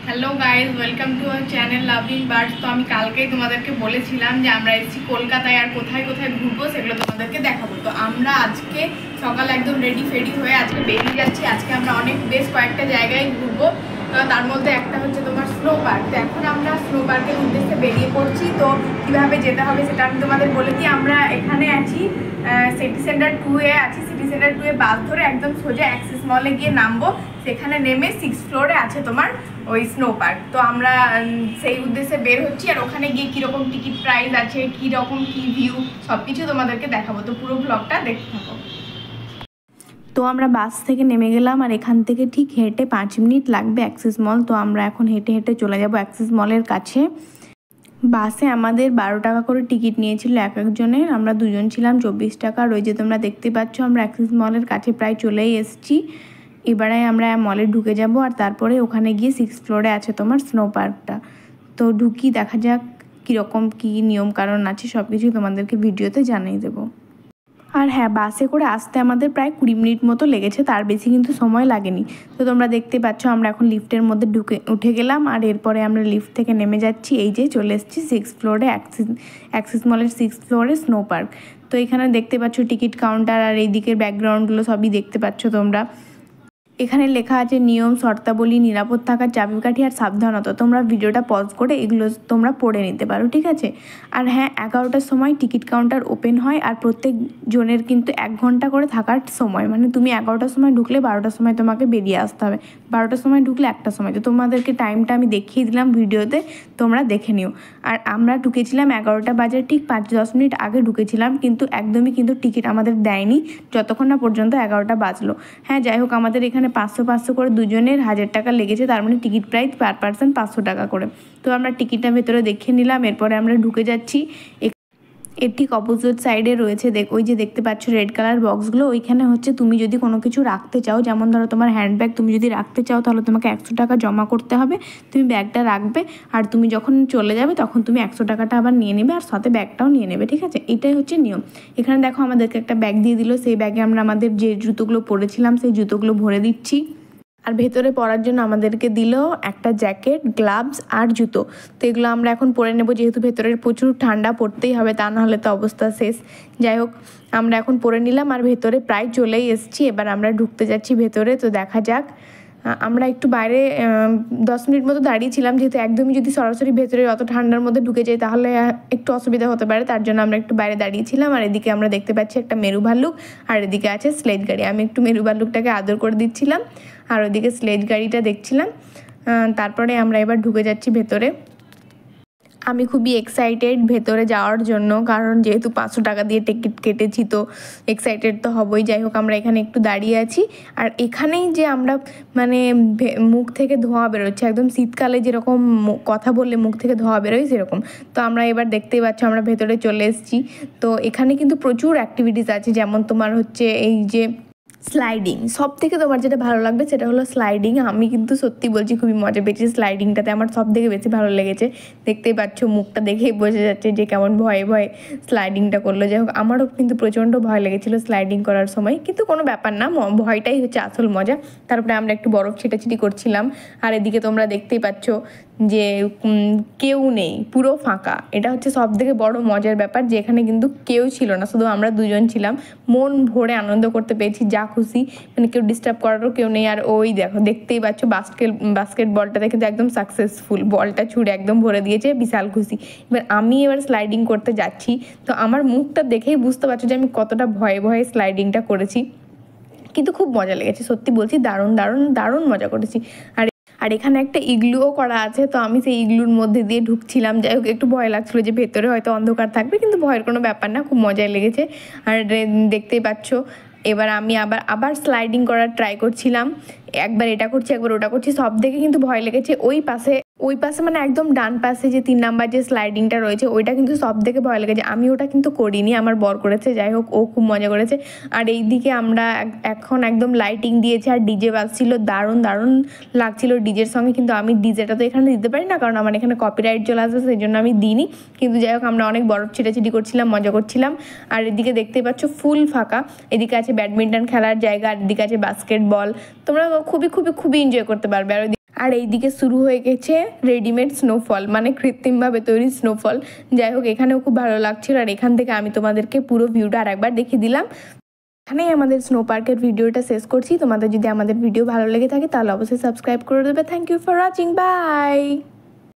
Hello guys, welcome to our channel loving birds. তো আমি কালকেই তোমাদেরকে বলেছিলাম যে আমরা এসেছি কলকাতায়, আর কোথায় কোথায় ঘুরবো সেগুলো তোমাদেরকে দেখাবো। তো আমরা আজকে সকালে একদম রেডি ফেডি হয়ে আজকে বেরিয়ে যাচ্ছি। আজকে আমরা বেশ কয়েকটা জায়গায় ঘুরবো। তার মধ্যে একটা হচ্ছে তোমার স্নো পার্ক। তো এখন আমরা স্নো পার্কের উদ্দেশ্যে বেরিয়ে পড়ছি। তো কীভাবে যেতে হবে সেটা আমি তোমাদের বলে দিই। আমরা এখানে আছি সিটি সেন্টার 2-এ আছি। সিটি সেন্টার 2-এ বাস ধরে একদম সোজা অ্যাক্সিস মলে গিয়ে নামবো। সেখানে নেমে 6th ফ্লোরে আছে তোমার ওই স্নো পার্ক। তো আমরা সেই উদ্দেশ্যে বের হচ্ছি, আর ওখানে গিয়ে কীরকম টিকিট প্রাইস আছে, কীরকম কী ভিউ, সব কিছু তোমাদেরকে দেখাবো। তো পুরো ব্লগটা দেখতে থাকো। তো আমরা বাস থেকে নেমে গেলাম, আর এখান থেকে ঠিক হেঁটে 5 মিনিট লাগবে অ্যাক্সিস মল। তো আমরা এখন হেঁটে হেঁটে চলে যাব অ্যাক্সিস মলের কাছে। বাসে আমাদের 12 টাকা করে টিকিট নিয়েছিল এক একজনের। আমরা দুজন ছিলাম, 24 টাকা। আর ওই যে তোমরা দেখতে পাচ্ছ আমরা অ্যাক্সিস মলের কাছে প্রায় চলেই এসেছি। এবারে আমরা মলে ঢুকে যাব, আর তারপরে ওখানে গিয়ে 6th ফ্লোরে আছে তোমার স্নো পার্কটা। তো ঢুকি, দেখা যাক কীরকম কী নিয়ম কারণ আছে, সব কিছুই তোমাদেরকে ভিডিওতে জানিয়ে দেবো। আর হ্যাঁ, বাসে করে আসতে আমাদের প্রায় 20 মিনিট মতো লেগেছে, তার বেশি কিন্তু সময় লাগেনি। তো তোমরা দেখতে পাচ্ছ আমরা এখন লিফটের মধ্যে উঠে গেলাম, আর এরপরে আমরা লিফট থেকে নেমে যাচ্ছি। এই যে চলে এসেছি 6th ফ্লোরে, অ্যাক্সিস মলের 6th ফ্লোরে স্নো পার্ক। তো এখানে দেখতে পাচ্ছ টিকিট কাউন্টার, আর এই দিকের ব্যাকগ্রাউন্ডগুলো সবই দেখতে পাচ্ছ তোমরা। এখানে লেখা আছে নিয়ম, শর্তাবলী, নিরাপদ থাকার চাবিকাঠি আর সাবধানতা। তোমরা ভিডিওটা পজ করে এগুলো তোমরা পড়ে নিতে পারো, ঠিক আছে। আর হ্যাঁ, 11টার সময় টিকিট কাউন্টার ওপেন হয়, আর প্রত্যেক জনের কিন্তু 1 ঘন্টা করে থাকার সময়। মানে তুমি 11টার সময় ঢুকলে 12টার সময় তোমাকে বেরিয়ে আসতে হবে, 12টার সময় ঢুকলে 1টার সময়। তো তোমাদেরকে টাইমটা আমি দেখিয়ে দিলাম ভিডিওতে, তোমরা দেখে নিও। আর আমরা ঢুকেছিলাম 11টা বাজার ঠিক 5-10 মিনিট আগে ঢুকেছিলাম, কিন্তু একদমই কিন্তু টিকিট আমাদের দেয়নি যতক্ষণ না পর্যন্ত 11টা বাজলো। হ্যাঁ, যাই হোক, আমাদের এখানে 500 করে দুজনের 1000 টাকা লেগেছে, তার মানে টিকিট প্রাইস পার পার্সন 500 টাকা করে। তো আমরা টিকিটটা ভেতরে দেখে নিলাম, এরপরে আমরা ঢুকে যাচ্ছি। এর ঠিক অপোজিট সাইডে রয়েছে ওই যে দেখতে পাচ্ছ রেড কালার বক্সগুলো, ওইখানে হচ্ছে তুমি যদি কোনো কিছু রাখতে চাও, যেমন ধরো তোমার হ্যান্ডব্যাগ তুমি যদি রাখতে চাও, তাহলে তোমাকে 100 টাকা জমা করতে হবে। তুমি ব্যাগটা রাখবে, আর তুমি যখন চলে যাবে তখন তুমি 100 টাকাটা আবার নিয়ে নেবে, আর সাথে ব্যাগটাও নিয়ে নেবে, ঠিক আছে। এটাই হচ্ছে নিয়ম। এখানে দেখো আমাদেরকে একটা ব্যাগ দিয়ে দিল, সেই ব্যাগে আমরা আমাদের যে জুতোগুলো পরেছিলাম সেই জুতোগুলো ভরে দিচ্ছি। আর ভেতরে পরার জন্য আমাদেরকে দিল একটা জ্যাকেট, গ্লাভস আর জুতো। তো এগুলো আমরা এখন পরে নেব, যেহেতু ভেতরের প্রচুর ঠান্ডা, পড়তেই হবে, তা নাহলে তো অবস্থা শেষ। যাই হোক, আমরা এখন পরে নিলাম, আর ভেতরে প্রায় চলেই এসেছি। এবার আমরা ঢুকতে যাচ্ছি ভেতরে। তো দেখা যাক, আমরা একটু বাইরে 10 মিনিট মতো দাঁড়িয়েছিলাম, যেহেতু একদমই যদি সরাসরি ভেতরে অত ঠান্ডার মধ্যে ঢুকে যাই তাহলে একটু অসুবিধা হতে পারে, তার জন্য আমরা একটু বাইরে দাঁড়িয়েছিলাম। আর এদিকে আমরা দেখতে পাচ্ছি একটা মেরু ভাল্লুক, আর এদিকে আছে স্লেজ গাড়ি। আমি একটু মেরু ভাল্লুকটাকে আদর করে দিচ্ছিলাম, আর ওদিকে স্লেজ গাড়িটা দেখছিলাম। তারপরে আমরা এবার ঢুকে যাচ্ছি ভেতরে। আমি খুবই এক্সাইটেড ভেতরে যাওয়ার জন্য, কারণ যেহেতু 500 টাকা দিয়ে টিকিট কেটেছি, তো এক্সাইটেড তো হবই। যাই হোক, আমরা এখানে একটু দাঁড়িয়ে আছি, আর এখানেই যে আমরা মানে মুখ থেকে ধোঁয়া বেরোচ্ছে, একদম শীতকালে যেরকম কথা বললে মুখ থেকে ধোঁয়া বেরোয় সেরকম। তো আমরা এবার দেখতেই পাচ্ছ আমরা ভেতরে চলে এসেছি। তো এখানে কিন্তু প্রচুর অ্যাক্টিভিটিস আছে, যেমন তোমার হচ্ছে এই যে স্লাইডিং। সব থেকে তোমার যেটা ভালো লাগবে সেটা হলো স্লাইডিং। আমি কিন্তু সত্যি বলছি খুবই মজা পেয়েছি স্লাইডিংটাতে, আমার সব থেকে বেশি ভালো লেগেছে। দেখতেই পাচ্ছ মুখটা দেখেই বোঝা যাচ্ছে যে কেমন ভয়ে ভয়ে স্লাইডিংটা করলো। যাই হোক, আমারও কিন্তু প্রচণ্ড ভয় লেগেছিলো স্লাইডিং করার সময়, কিন্তু কোনো ব্যাপার না, ভয়টাই হচ্ছে আসল মজা। তারপরে আমরা একটু বরফ ছিটাছিটি করছিলাম, আর এদিকে তোমরা দেখতেই পাচ্ছ যে কেউ নেই, পুরো ফাঁকা। এটা হচ্ছে সব থেকে বড় মজার ব্যাপার, যে এখানে কিন্তু কেউ ছিল না, শুধু আমরা দুজন ছিলাম। মন ভরে আনন্দ করতে পেরেছি, যা খুশি, মানে কেউ ডিস্টার্ব করারও কেউ নেই। আর ওই দেখো, দেখতেই পাচ্ছ বাস্কেট বলটাতে কিন্তু একদম সাকসেসফুল, বলটা ছুঁড়ে একদম ভরে দিয়েছে, বিশাল খুশি। এবার স্লাইডিং করতে যাচ্ছি, তো আমার মুখটা দেখেই বুঝতে পারছো যে আমি কতটা ভয়ে ভয়ে স্লাইডিংটা করেছি, কিন্তু খুব মজা লেগেছে, সত্যি বলছি, দারুণ দারুণ দারুণ মজা করেছি। আর এখানে একটা ইগলুও করা আছে, তো আমি সেই ইগলুর মধ্যে দিয়ে ঢুকছিলাম। যাই হোক, একটু ভয় লাগছিলো যে ভেতরে হয়তো অন্ধকার থাকবে, কিন্তু ভয়ের কোনো ব্যাপার না, খুব মজাই লেগেছে। আর দেখতেই পাচ্ছ এবার আমি আবার স্লাইডিং করার ট্রাই করছিলাম, একবার এটা করছি একবার ওটা করছি। সব থেকে কিন্তু ভয় লেগেছে ওই পাশে মানে একদম ডান পাশে যে 3 নাম্বার যে স্লাইডিংটা রয়েছে, ওইটা কিন্তু সব থেকে ভয় লেগেছে। আমি ওটা কিন্তু করিনি, আমার বর করেছে। যাই হোক, ও খুব মজা করেছে। আর এই দিকে আমরা এখন একদম লাইটিং দিয়েছে, আর ডিজে বাজছিল, দারুণ দারুণ লাগছিল ডিজের সঙ্গে। কিন্তু আমি ডিজেটা তো এখানে দিতে পারি না, কারণ আমার এখানে কপিরাইট চলে আসবে, সেই জন্য আমি দিইনি। কিন্তু যাই হোক, আমরা অনেক বরফ ছিটাছিটি করছিলাম, মজা করছিলাম। আর এদিকে দেখতেই পাচ্ছ ফুল ফাঁকা, এদিকে আছে ব্যাডমিন্টন খেলার জায়গা, আর এদিকে আছে বাস্কেটবল। তোমরা খুবই খুবই খুবই এনজয় করতে পারবে। আর এইদিকে শুরু হয়ে গেছে রেডিমেড স্নোফল, মানে কৃত্রিমভাবে তৈরি স্নোফল। যাই হোক, এখানেও খুব ভালো লাগছিল। আর এখান থেকে আমি তোমাদেরকে পুরো ভিউটা আরেকবার দেখিয়ে দিলাম। এখানেই আমাদের স্নো পার্কের ভিডিওটা শেষ করছি। তোমাদের যদি আমাদের ভিডিও ভালো লেগে থাকে তাহলে অবশ্যই সাবস্ক্রাইব করে দেবে। Thank you for watching, by.